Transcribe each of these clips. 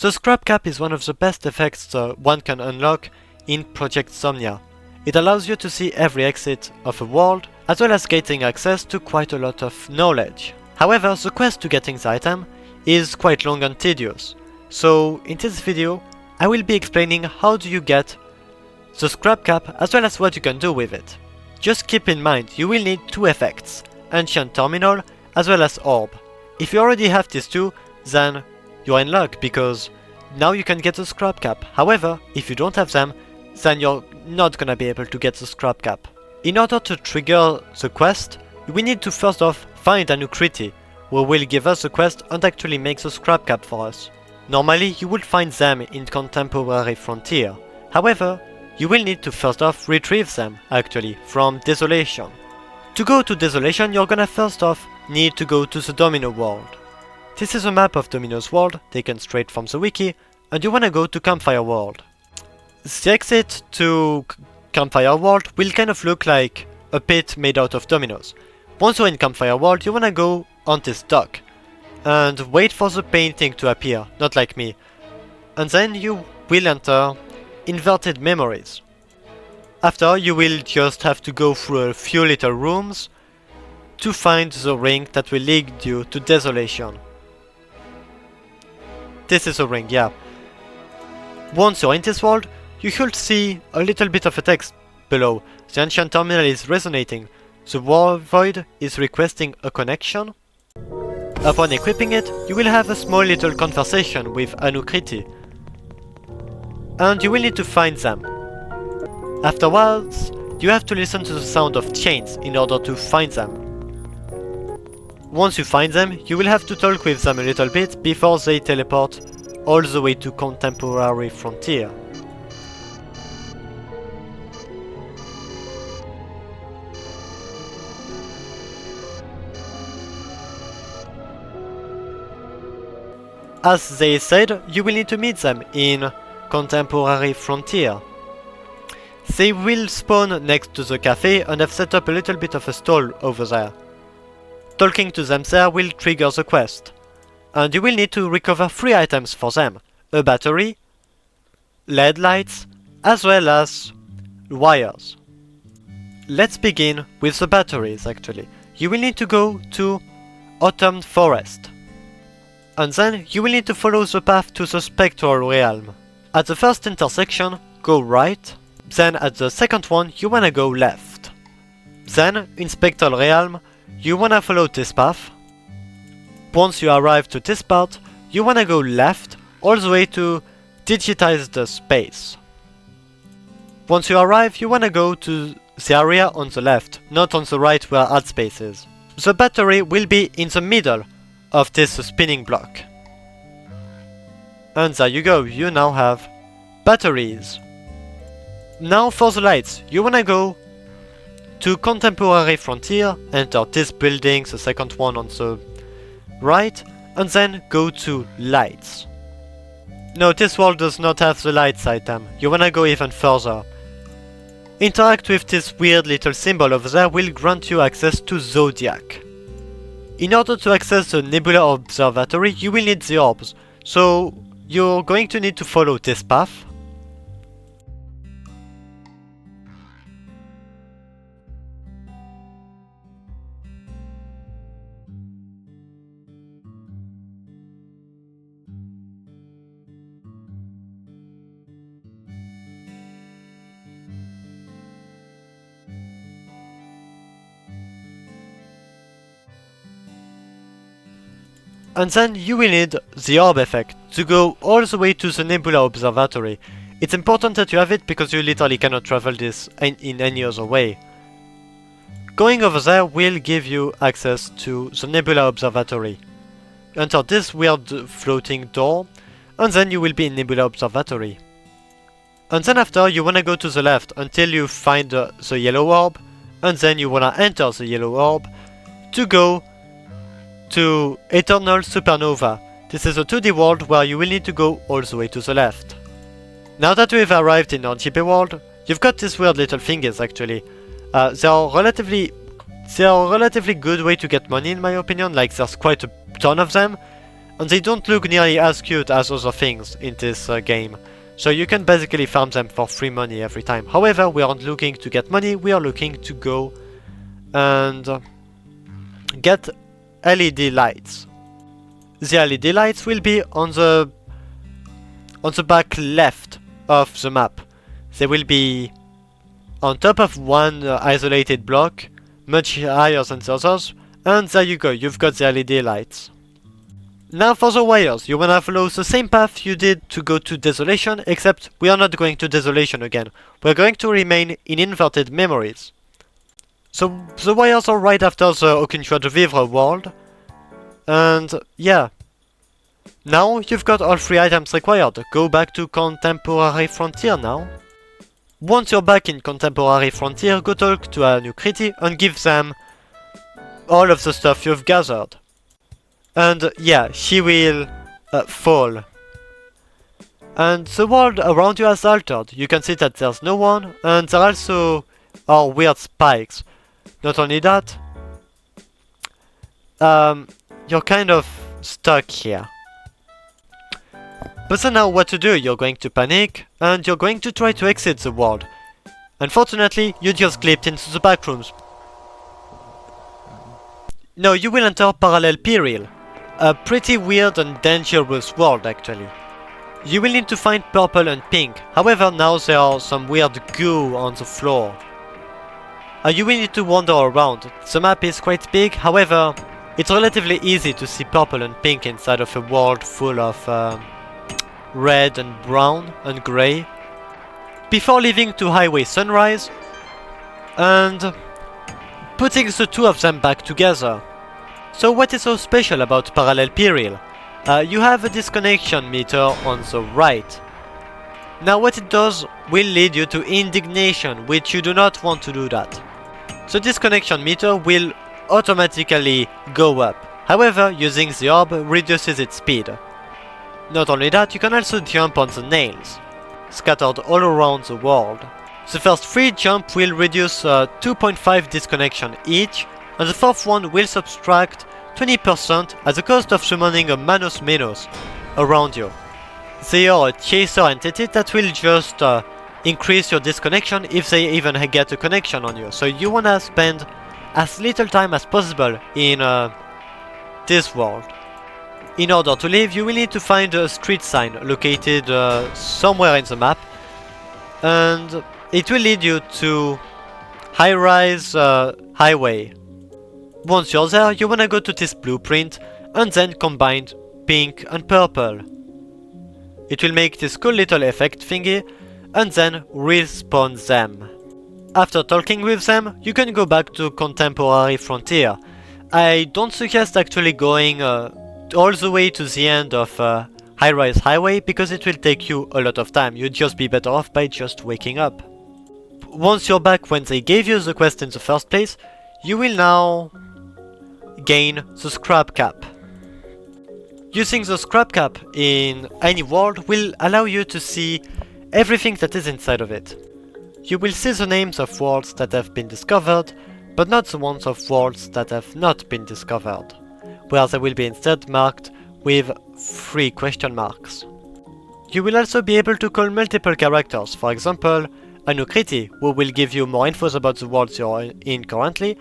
The scrap cap is one of the best effects one can unlock in Project Somnia. It allows you to see every exit of a world, as well as getting access to quite a lot of knowledge. However, the quest to getting the item is quite long and tedious, so in this video I will be explaining how do you get the scrap cap as well as what you can do with it. Just keep in mind you will need two effects, Ancient Terminal as well as Orb. If you already have these two, then you're in luck because now you can get the scrap cap. However, if you don't have them, then you're not gonna be able to get the scrap cap. In order to trigger the quest, we need to first off find ANUKRITI, who will give us the quest and actually make the scrap cap for us. Normally you would find them in Contemporary Frontier. However, you will need to first off retrieve them actually from Desolation. To go to Desolation, you're gonna first off need to go to the Domino World. This is a map of Domino's World taken straight from the wiki, and you wanna go to Campfire World. The exit to Campfire World will kind of look like a pit made out of dominoes. Once you're in Campfire World, you wanna go on this dock and wait for the painting to appear, not like me. And then you will enter Inverted Memories. After, you will just have to go through a few little rooms to find the ring that will lead you to Desolation. This is a ring, yeah. Once you're in this world, you should see a little bit of a text below. The Ancient Terminal is resonating. The Void is requesting a connection. Upon equipping it, you will have a small little conversation with ANUKRITI, and you will need to find them. Afterwards, you have to listen to the sound of chains in order to find them. Once you find them, you will have to talk with them a little bit before they teleport all the way to Contemporary Frontier. As they said, you will need to meet them in Contemporary Frontier. They will spawn next to the cafe and have set up a little bit of a stall over there. Talking to them there will trigger the quest, and you will need to recover 3 items for them: a battery, LED lights, as well as wires. Let's begin with the batteries actually. You will need to go to Autumn Forest, and then you will need to follow the path to the Spectral Realm. At the first intersection, go right, then at the second one you wanna go left. Then, in Spectral Realm, you wanna follow this path. Once you arrive to this part, you wanna go left all the way to Digitize the Space. Once you arrive, you wanna go to the area on the left, not on the right where add space is. The battery will be in the middle of this spinning block. And there you go, you now have batteries. Now for the lights, you wanna go to Contemporary Frontier, enter this building, the second one on the right, and then go to lights. No, this world does not have the lights item, you wanna go even further. Interact with this weird little symbol over there will grant you access to Zodiac. In order to access the Nebula Observatory, you will need the orbs, so you're going to need to follow this path. And then you will need the orb effect to go all the way to the Nebula Observatory. It's important that you have it because you literally cannot travel this in any other way. Going over there will give you access to the Nebula Observatory. Enter this weird floating door, and then you will be in Nebula Observatory. And then after you wanna go to the left until you find the yellow orb, and then you wanna enter the yellow orb to go to Eternal Supernova. This is a 2D world where you will need to go all the way to the left. Now that we've arrived in RGB World, you've got these weird little fingers actually. They are a relatively good way to get money in my opinion, like there's quite a ton of them, and they don't look nearly as cute as other things in this game. So you can basically farm them for free money every time. However, we aren't looking to get money, we are looking to go and get LED lights. The LED lights will be on the back left of the map. They will be on top of one isolated block, much higher than the others, and there you go, you've got the LED lights. Now for the wires, you wanna follow the same path you did to go to Desolation, except we are not going to Desolation again. We're going to remain in Inverted Memories. So the wires are right after the Aucune Joie de Vivre world, and yeah. Now you've got all 3 items required. Go back to Contemporary Frontier now. Once you're back in Contemporary Frontier, go talk to ANUKRITI and give them all of the stuff you've gathered. And yeah, she will fall. And the world around you has altered. You can see that there's no one, and there also are weird spikes. Not only that, you're kind of stuck here. But so now what to do? You're going to panic, and you're going to try to exit the world. Unfortunately, you just clipped into the backrooms. Now you will enter Parallel Peril, a pretty weird and dangerous world actually. You will need to find purple and pink, however now there are some weird goo on the floor. You will need to wander around. The map is quite big, however it's relatively easy to see purple and pink inside of a world full of red and brown and grey. Before leaving to Highway Sunrise and putting the 2 of them back together. So what is so special about Parallel Peril? You have a disconnection meter on the right. Now what it does will lead you to indignation, which you do not want to do that. The disconnection meter will automatically go up. However, using the orb reduces its speed. Not only that, you can also jump on the nails, scattered all around the world. The first 3 jumps will reduce 2.5 disconnection each, and the 4th one will subtract 20% at the cost of summoning a Manus Menos around you. They are a chaser entity that will just increase your disconnection if they even get a connection on you. So you wanna spend as little time as possible in this world. In order to leave, you will need to find a street sign located somewhere in the map, and it will lead you to High-Rise Highway. Once you're there, you wanna go to this blueprint and then combine pink and purple. It will make this cool little effect thingy and then respawn them. After talking with them, you can go back to Contemporary Frontier. I don't suggest actually going all the way to the end of High-Rise Highway because it will take you a lot of time. You'd just be better off by just waking up. Once you're back when they gave you the quest in the first place, you will now gain the scrap cap. Using the scrap cap in any world will allow you to see everything that is inside of it. You will see the names of worlds that have been discovered, but not the ones of worlds that have not been discovered, where they will be instead marked with 3 question marks. You will also be able to call multiple characters, for example ANUKRITI, who will give you more infos about the worlds you're in currently,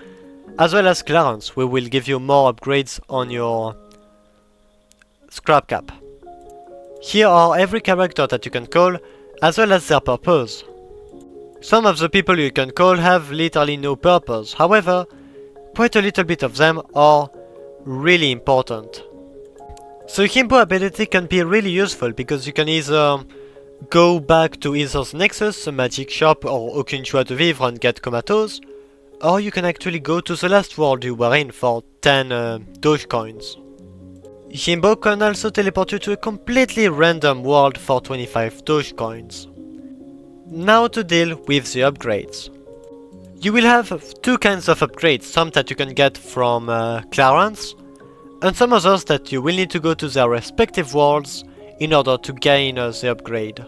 as well as Clarence, who will give you more upgrades on your scrap cap. Here are every character that you can call, as well as their purpose. Some of the people you can call have literally no purpose, however, quite a little bit of them are really important. The Himbo ability can be really useful because you can either go back to either the Nexus, a magic shop, or Aucune Joie de Vivre and get Comatose, or you can actually go to the last world you were in for 10 Dogecoins. Himbo can also teleport you to a completely random world for 25 Dogecoins. Now to deal with the upgrades. You will have 2 kinds of upgrades, some that you can get from Clarence, and some others that you will need to go to their respective worlds in order to gain the upgrade.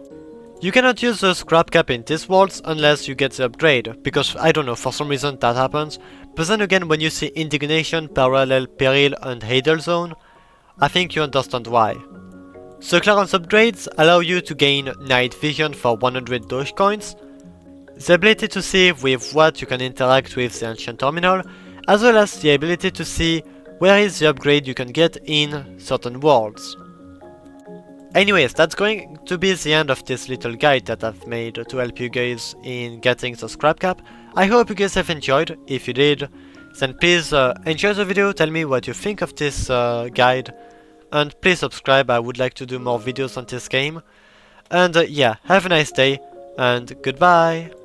You cannot use the scrap cap in these worlds unless you get the upgrade, because I don't know, for some reason that happens, but then again when you see Indignation, Parallel Peril and Hadal Zone, I think you understand why. The clearance upgrades allow you to gain night vision for 100 Doge coins, the ability to see with what you can interact with the ancient terminal, as well as the ability to see where is the upgrade you can get in certain worlds. Anyways, that's going to be the end of this little guide that I've made to help you guys in getting the scrap cap. I hope you guys have enjoyed. If you did, then please enjoy the video, tell me what you think of this guide, and please subscribe. I would like to do more videos on this game. And yeah, have a nice day, and goodbye!